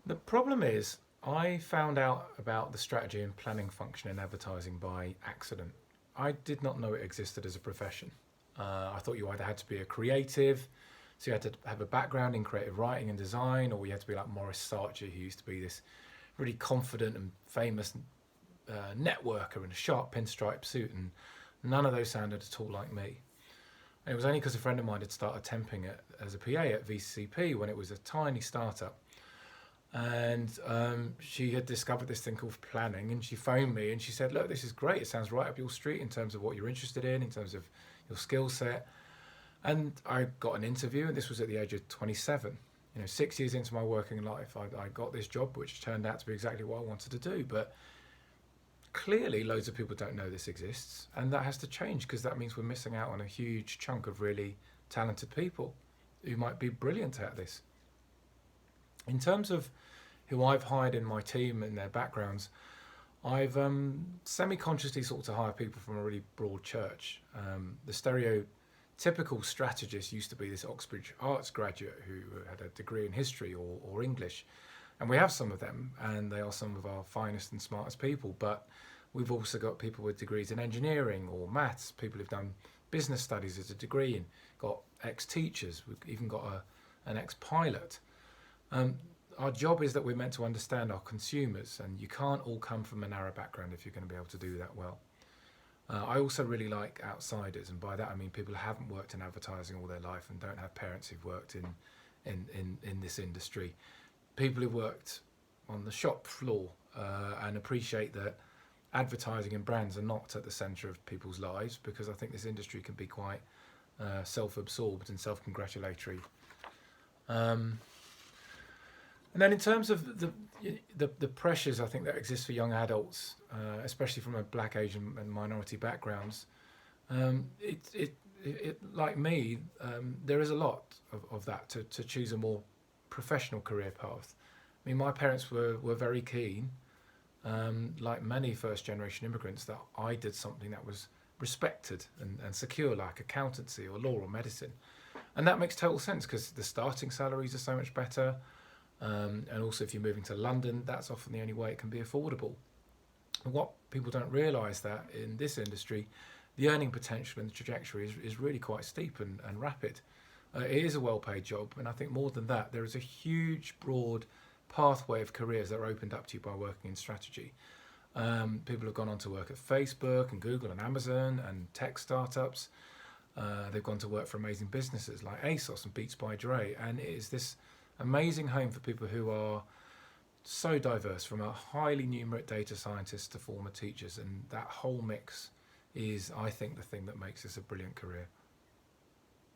The problem is, I found out about the strategy and planning function in advertising by accident. I did not know it existed as a profession. I thought you either had to be a creative, so you had to have a background in creative writing and design, or you had to be like Morris Sarcher, who used to be this really confident and famous networker in a sharp pinstripe suit, and none of those sounded at all like me. And it was only because a friend of mine had started temping as a PA at VCP when it was a tiny startup. And she had discovered this thing called planning, and she phoned me and she said, "Look, this is great. It sounds right up your street in terms of what you're interested in terms of your skill set." And I got an interview, and this was at the age of 27. 6 years into my working life, I got this job, which turned out to be exactly what I wanted to do. But clearly, loads of people don't know this exists, and that has to change because that means we're missing out on a huge chunk of really talented people who might be brilliant at this. In terms of who I've hired in my team and their backgrounds, I've semi-consciously sought to hire people from a really broad church. The stereotypical strategist used to be this Oxbridge Arts graduate who had a degree in history or English, and we have some of them, and they are some of our finest and smartest people. But we've also got people with degrees in engineering or maths, people who've done business studies as a degree, and got ex-teachers. We've even got an ex-pilot. Our job is that we're meant to understand our consumers, and you can't all come from a narrow background if you're going to be able to do that well. I also really like outsiders, and by that I mean people who haven't worked in advertising all their life and don't have parents who've worked in this industry. People who've worked on the shop floor and appreciate that advertising and brands are not at the centre of people's lives, because I think this industry can be quite self-absorbed and self-congratulatory. And then in terms of the pressures I think that exist for young adults, especially from a black, Asian and minority backgrounds, like me, there is a lot of that to choose a more professional career path. I mean, my parents were very keen, like many first generation immigrants, that I did something that was respected and secure, like accountancy or law or medicine. And that makes total sense because the starting salaries are so much better. And also, if you're moving to London, that's often the only way it can be affordable. And what people don't realise that in this industry, the earning potential and the trajectory is really quite steep and rapid. It is a well-paid job, and I think more than that, there is a huge, broad pathway of careers that are opened up to you by working in strategy. People have gone on to work at Facebook and Google and Amazon and tech startups. They've gone to work for amazing businesses like ASOS and Beats by Dre, and it is this amazing home for people who are so diverse, from a highly numerate data scientist to former teachers, and that whole mix is, I think, the thing that makes this a brilliant career.